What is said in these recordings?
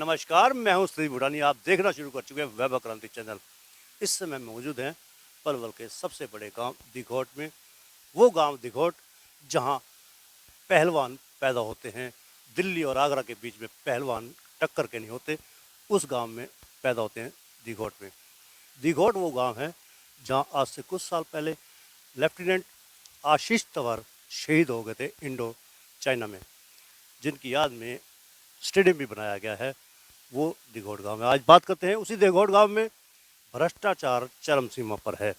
नमस्कार, मैं हूं श्री भूटानी। आप देखना शुरू कर चुके हैं वैभव क्रांति चैनल। इस समय मौजूद हैं पलवल के सबसे बड़े गांव दिघोट में। वो गांव दिघोट जहां पहलवान पैदा होते हैं। दिल्ली और आगरा के बीच में पहलवान टक्कर के नहीं होते, उस गांव में पैदा होते हैं दिघोट में। दिघोट वो गांव है जहां आज से कुछ साल पहले लेफ्टिनेंट आशीष तंवर शहीद हो गए थे इंडो चाइना में, जिनकी याद में स्टेडियम भी बनाया गया है। वो दिघोट गांव में आज बात करते हैं। उसी दिघोट गांव में भ्रष्टाचार चरम सीमा पर है।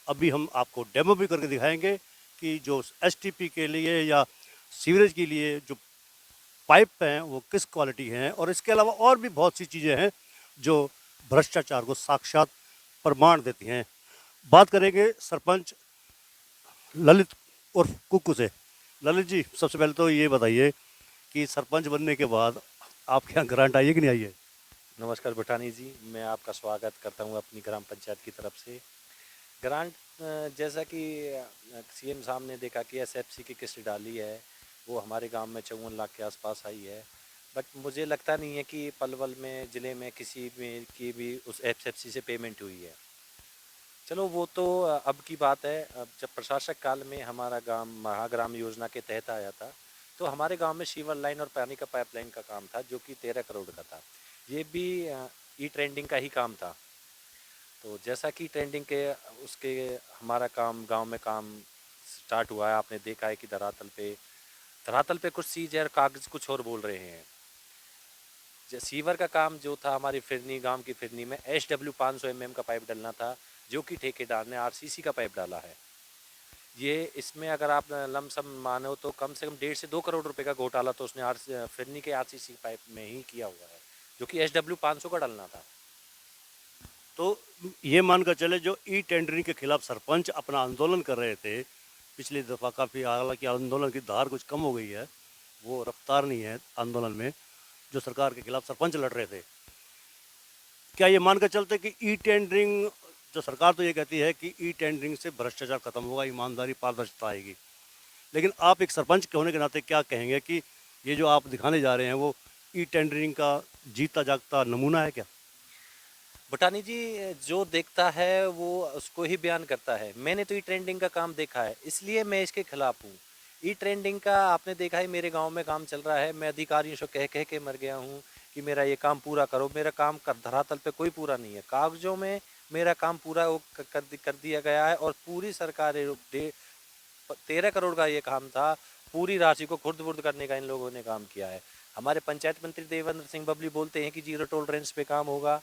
अभी हम आपको डेमो भी करके दिखाएंगे कि जो एसटीपी के लिए या सीवरेज के लिए जो पाइप हैं वो किस क्वालिटी हैं, और इसके अलावा और भी बहुत सी चीज़ें हैं जो भ्रष्टाचार को साक्षात प्रमाण देती हैं। बात करेंगे सरपंच ललित उर्फ कुक्कू से। ललित जी, सबसे पहले तो ये बताइए कि सरपंच बनने के बाद आपके यहाँ ग्रांट आई है कि नहीं आई है? नमस्कार भूटानी जी, मैं आपका स्वागत करता हूं अपनी ग्राम पंचायत की तरफ से। ग्रांट जैसा कि सीएम साहब ने देखा कि एसएफसी की किस्त डाली है, वो हमारे गांव में 54 लाख के आसपास आई है। बट मुझे लगता नहीं है कि पलवल में ज़िले में किसी में की भी उस एसएफसी से पेमेंट हुई है। चलो वो तो अब की बात है। अब जब प्रशासक काल में हमारा गांव महाग्राम योजना के तहत आया था, तो हमारे गांव में सीवर लाइन और पानी का पाइपलाइन का काम था, जो कि 13 करोड़ का था। ये भी ई ट्रेंडिंग का ही काम था। तो जैसा कि ट्रेंडिंग के उसके हमारा काम गांव में काम स्टार्ट हुआ है। आपने देखा है कि धरातल पे कुछ चीज़ है और कागज़ कुछ और बोल रहे हैं। सीवर का काम जो था हमारी फिरनी गांव की फिरनी में SW 500 mm का पाइप डालना था, जो कि ठेकेदार ने RCC का पाइप डाला है। ये इसमें अगर आप लमसम मानो तो कम से कम 1.5 से 2 करोड़ रुपए का घोटाला तो उसने फिरनी के RCC पाइप में ही किया हुआ है, जो कि SW 500 का डालना था। तो ये मानकर चले, जो ई टेंडरिंग के खिलाफ सरपंच अपना आंदोलन कर रहे थे पिछली दफ़ा, काफ़ी, हालांकि आंदोलन की धार कुछ कम हो गई है, वो रफ्तार नहीं है आंदोलन में, जो सरकार के खिलाफ सरपंच लड़ रहे थे। क्या ये मानकर चलते कि ई टेंडरिंग, जो सरकार तो ये कहती है कि ई टेंडरिंग से भ्रष्टाचार खत्म होगा, ईमानदारी पारदर्शिता आएगी, लेकिन आप एक सरपंच के होने के नाते क्या कहेंगे कि ये जो आप दिखाने जा रहे हैं वो ई टेंडरिंग का जीता जागता नमूना है क्या? भटानी जी, जो देखता है वो उसको ही बयान करता है। मैंने तो ई ट्रेंडिंग का काम देखा है, इसलिए मैं इसके खिलाफ हूँ। ई ट्रेंडिंग का आपने देखा है, मेरे गांव में काम चल रहा है। मैं अधिकारियों से कह कह के मर गया हूँ कि मेरा ये काम पूरा करो। मेरा काम कर धरातल पे कोई पूरा नहीं है। कागजों में मेरा काम पूरा कर दिया गया है, और पूरी सरकार 13 करोड़ का ये काम था। पूरी राशि को खुर्द बुर्द करने का इन लोगों ने काम किया है। हमारे पंचायत मंत्री देवेंद्र सिंह बबली बोलते हैं कि जीरो टॉलरेंस पे काम होगा,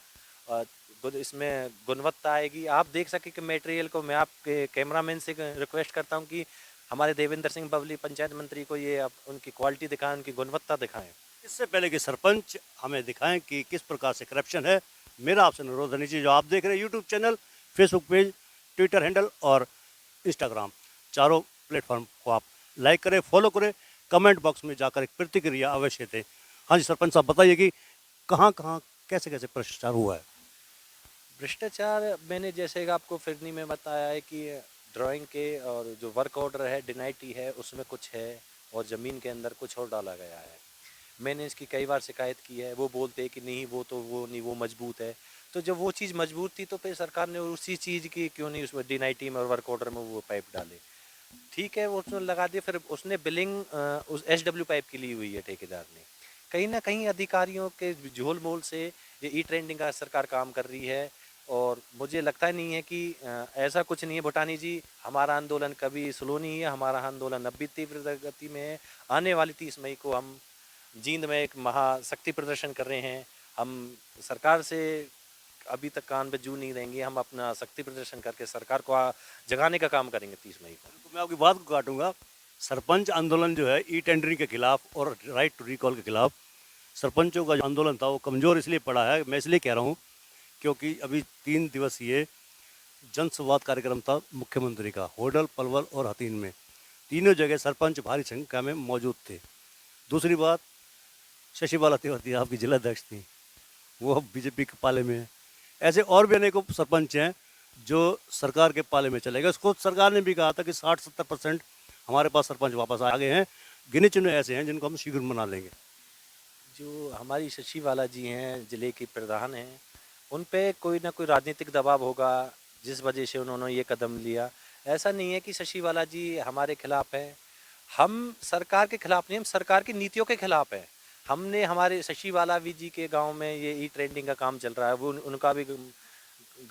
इसमें गुणवत्ता आएगी। आप देख सके कि मटेरियल को, मैं आपके कैमरामैन से रिक्वेस्ट करता हूं कि हमारे देवेंद्र सिंह बबली पंचायत मंत्री को ये आप उनकी क्वालिटी दिखाएं, उनकी गुणवत्ता दिखाएं। इससे पहले कि सरपंच हमें दिखाएं कि किस प्रकार से करप्शन है, मेरा आपसे अनुरोध है, नीचे जो आप देख रहे हैं YouTube channel, Facebook page, Twitter handle और इंस्टाग्राम, चारों प्लेटफॉर्म को आप लाइक करें, फॉलो करें, कमेंट बॉक्स में जाकर एक प्रतिक्रिया अवश्य दें। हाँ जी सरपंच साहब, बताइए कि कहाँ कहाँ कैसे कैसे भ्रष्टाचार हुआ है? भ्रष्टाचार मैंने जैसे कि आपको फिरनी में बताया है कि ड्राइंग के और जो वर्क ऑर्डर है डिनाइटी है, उसमें कुछ है, और ज़मीन के अंदर कुछ और डाला गया है। मैंने इसकी कई बार शिकायत की है। वो बोलते हैं कि नहीं, वो नहीं, वो मजबूत है। तो जब वो चीज़ मजबूत थी तो फिर सरकार ने उसी चीज़ की क्यों नहीं उसमें डिनाइटी में और वर्क ऑर्डर में वो पाइप डाले। ठीक है, वो उसने लगा दिया। फिर उसने बिलिंग उस SW पाइप की ली हुई है ठेकेदार ने। कहीं ना कहीं अधिकारियों के झोल मोल से ये ई ट्रेंडिंग का सरकार काम कर रही है, और मुझे लगता नहीं है कि ऐसा कुछ नहीं है भूटानी जी। हमारा आंदोलन कभी स्लो नहीं है। हमारा आंदोलन अब भी तीव्र गति में है। आने वाली 30 मई को हम जींद में एक महाशक्ति प्रदर्शन कर रहे हैं। हम सरकार से अभी तक कान पे जू नहीं देंगे। हम अपना शक्ति प्रदर्शन करके सरकार को जगाने का काम करेंगे 30 मई को। तो मैं आपकी बात को काटूंगा। सरपंच आंदोलन जो है ई टेंडरिंग के खिलाफ और राइट टू रिकॉल के खिलाफ, सरपंचों का जो आंदोलन था वो कमज़ोर इसलिए पड़ा है, मैं इसलिए कह रहा हूँ क्योंकि अभी 3 दिवसीय जन संवाद कार्यक्रम था मुख्यमंत्री का, होडल, पलवल और हतीन में। तीनों जगह सरपंच भारी संख्या में मौजूद थे। दूसरी बात, शशि बाला तिवारी आपकी जिला अध्यक्ष थी, वो अब बीजेपी के पाले में है। ऐसे और भी अनेकों सरपंच हैं जो सरकार के पाले में चले गए। उसको सरकार ने भी कहा था कि 60-70% हमारे पास सरपंच वापस आ गए हैं, गिने चुने ऐसे हैं जिनको हम शीघ्र मना लेंगे। जो हमारी शशिवाला जी हैं, जिले के प्रधान हैं, उन पे कोई ना कोई राजनीतिक दबाव होगा, जिस वजह से उन्होंने ये कदम लिया। ऐसा नहीं है कि शशिवाला जी हमारे खिलाफ हैं। हम सरकार के खिलाफ नहीं, हम सरकार की नीतियों के खिलाफ हैं। हमने हमारे शशिवाला जी के गांव में ये ई ट्रेंडिंग का काम चल रहा है, वो उनका भी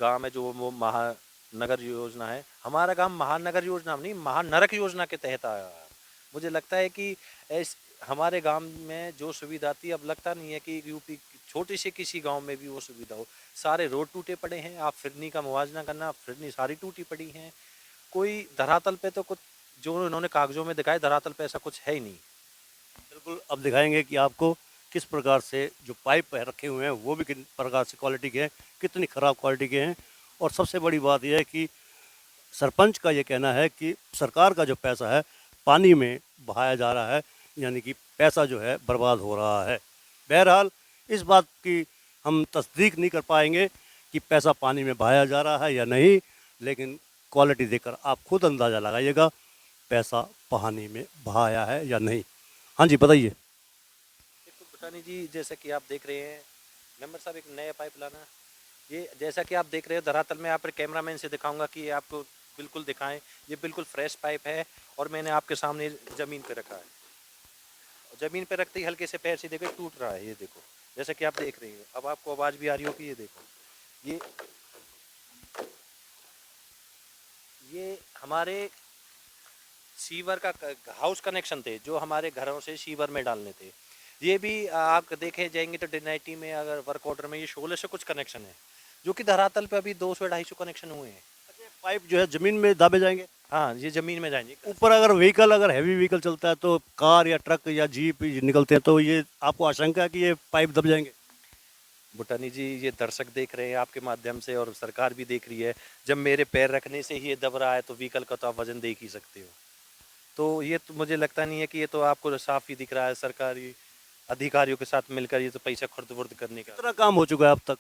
गांव है जो वो महानगर योजना है। हमारा गांव महानगर योजना में नहीं, महानरक योजना के तहत आया है। मुझे लगता है कि ऐस हमारे गांव में जो सुविधा थी, अब लगता नहीं है कि यूपी छोटे से किसी गांव में भी वो सुविधा हो। सारे रोड टूटे पड़े हैं, आप फिरनी का मुआवजा करना, फिरनी सारी टूटी पड़ी हैं। कोई धरातल पे तो कुछ जो उन्होंने कागजों में दिखाया, धरातल पे ऐसा कुछ है ही नहीं। बिल्कुल, अब दिखाएंगे कि आपको किस प्रकार से जो पाइप रखे हुए हैं वो भी किन प्रकार से क्वालिटी के हैं, कितनी ख़राब क्वालिटी के हैं। और सबसे बड़ी बात यह है कि सरपंच का ये कहना है कि सरकार का जो पैसा है पानी में बहाया जा रहा है, यानी कि पैसा जो है बर्बाद हो रहा है। बहरहाल इस बात की हम तस्दीक नहीं कर पाएंगे कि पैसा पानी में बहाया जा रहा है या नहीं, लेकिन क्वालिटी देखकर आप खुद अंदाज़ा लगाइएगा पैसा पानी में बहाया है या नहीं। हाँ जी, बताइए। देखो भूटानी जी, जैसा कि आप देख रहे हैं, मेंबर साहब एक नया पाइप लाना। ये जैसा कि आप देख रहे हो धरातल में, आप कैमरामैन से दिखाऊंगा कि ये आपको बिल्कुल दिखाएं। ये बिल्कुल फ्रेश पाइप है और मैंने आपके सामने ज़मीन पे रखा है। ज़मीन पे रखते ही हल्के से पैर से देखो टूट रहा है, ये देखो, जैसा कि आप देख रहे हो। अब आपको आवाज़ भी आ रही होगी, ये देखो। ये हमारे सीवर का हाउस कनेक्शन थे, जो हमारे घरों से सीवर में डालने थे। ये भी आप देखे जाएंगे तो डिनाइटी में, अगर वर्क ऑर्डर में, ये 16 से कुछ कनेक्शन है, जो कि धरातल पे अभी 200-250 कनेक्शन हुए हैं। अच्छा, पाइप जो है ज़मीन में दाबे जाएंगे। हाँ, ये ज़मीन में जाएंगे। ऊपर अगर व्हीकल, अगर हैवी व्हीकल चलता है तो कार या ट्रक या जीप निकलते हैं, तो ये आपको आशंका है कि ये पाइप दब जाएंगे। भूटानी जी, ये दर्शक देख रहे हैं आपके माध्यम से और सरकार भी देख रही है। जब मेरे पैर रखने से ही ये दब रहा है तो व्हीकल का तो आप वजन देख ही सकते हो। तो ये तो मुझे लगता नहीं है कि ये तो आपको साफ ही दिख रहा है, सरकारी अधिकारियों के साथ मिलकर ये तो पैसा खुर्द-बुर्द करने का। कितना काम हो चुका है अब तक?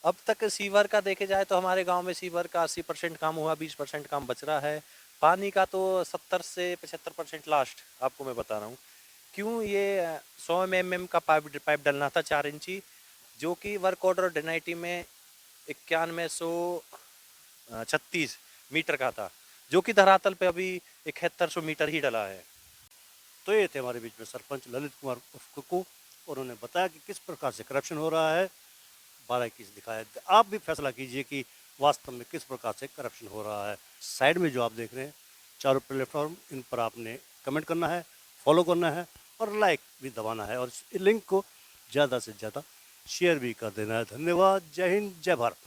अब तक सीवर का देखे जाए तो हमारे गांव में सीवर का 80% काम हुआ, 20% काम बच रहा है। पानी का तो 70 से 75% लास्ट आपको मैं बता रहा हूँ। क्यों, ये 100 mm का पाइप डलना था 4 इंची, जो कि वर्क ऑर्डर डिनाइटी में 9136 मीटर का था, जो कि धरातल पे अभी 7100 मीटर ही डला है। तो ये थे हमारे बीच में सरपंच ललित कुमार उर्फ कुक्कू, और उन्होंने बताया कि किस प्रकार से करप्शन हो रहा है, 12-21 दिखाया। आप भी फैसला कीजिए कि वास्तव में किस प्रकार से करप्शन हो रहा है। साइड में जो आप देख रहे हैं चारों प्लेटफॉर्म, इन पर आपने कमेंट करना है, फॉलो करना है और लाइक भी दबाना है, और इस लिंक को ज़्यादा से ज़्यादा शेयर भी कर देना है। धन्यवाद। जय हिंद, जय भारत।